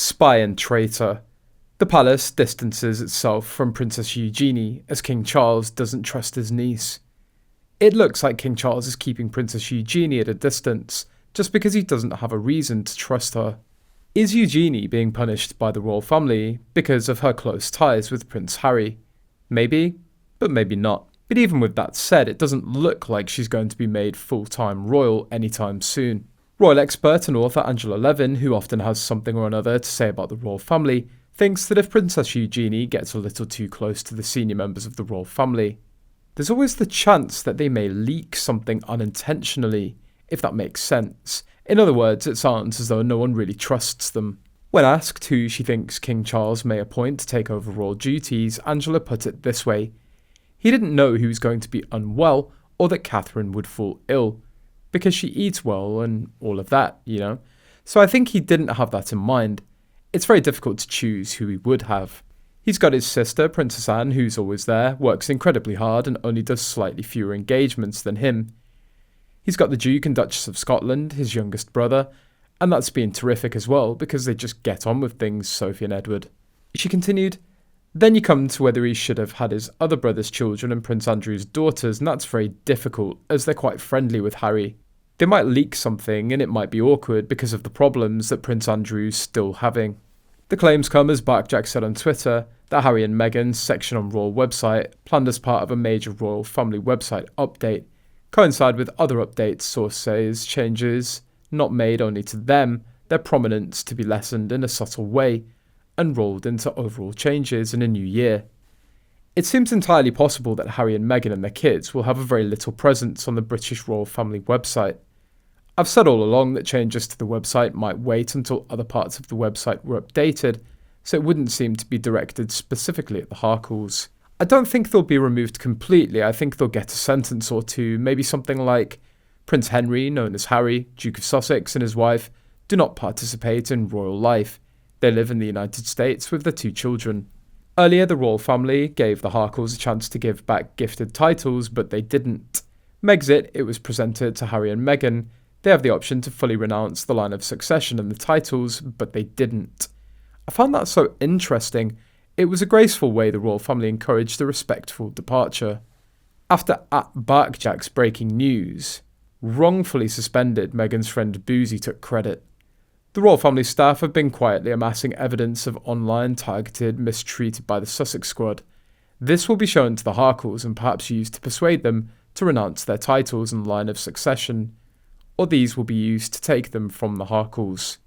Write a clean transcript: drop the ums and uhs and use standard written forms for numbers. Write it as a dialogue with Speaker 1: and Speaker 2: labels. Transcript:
Speaker 1: Spy and traitor. The palace distances itself from Princess Eugenie as King Charles doesn't trust his niece. It looks like King Charles is keeping Princess Eugenie at a distance just because he doesn't have a reason to trust her. Is Eugenie being punished by the royal family because of her close ties with Prince Harry? Maybe, but maybe not. But even with that said, it doesn't look like she's going to be made full-time royal anytime soon. Royal expert and author Angela Levin, who often has something or another to say about the royal family, thinks that if Princess Eugenie gets a little too close to the senior members of the royal family, there's always the chance that they may leak something unintentionally, if that makes sense. In other words, it sounds as though no one really trusts them. When asked who she thinks King Charles may appoint to take over royal duties, Angela put it this way: he didn't know he was going to be unwell or that Catherine would fall ill, because she eats well and all of that, So I think he didn't have that in mind. It's very difficult to choose who he would have. He's got his sister, Princess Anne, who's always there, works incredibly hard and only does slightly fewer engagements than him. He's got the Duke and Duchess of Scotland, his youngest brother, and that's been terrific as well because they just get on with things, Sophie and Edward. She continued, then you come to whether he should have had his other brother's children and Prince Andrew's daughters, and that's very difficult as they're quite friendly with Harry. They might leak something and it might be awkward because of the problems that Prince Andrew's still having. The claims come as Barkjack said on Twitter that Harry and Meghan's section on royal website, planned as part of a major royal family website update, coincide with other updates source says changes not made only to them, their prominence to be lessened in a subtle way and rolled into overall changes in a new year. It seems entirely possible that Harry and Meghan and their kids will have a very little presence on the British royal family website. I've said all along that changes to the website might wait until other parts of the website were updated, so it wouldn't seem to be directed specifically at the Harkles. I don't think they'll be removed completely. I think they'll get a sentence or two, maybe something like, Prince Henry, known as Harry, Duke of Sussex, and his wife do not participate in royal life. They live in the United States with their 2 children. Earlier, the royal family gave the Harkles a chance to give back gifted titles, but they didn't. Megxit, it was presented to Harry and Meghan. They have the option to fully renounce the line of succession and the titles, but they didn't. I found that so interesting. It was a graceful way the royal family encouraged a respectful departure. After @Barkjack's breaking news, wrongfully suspended Meghan's friend Boozy took credit. The royal family staff have been quietly amassing evidence of online targeted mistreated by the Sussex squad. This will be shown to the Harkles and perhaps used to persuade them to renounce their titles and line of succession, or these will be used to take them from the Harkles.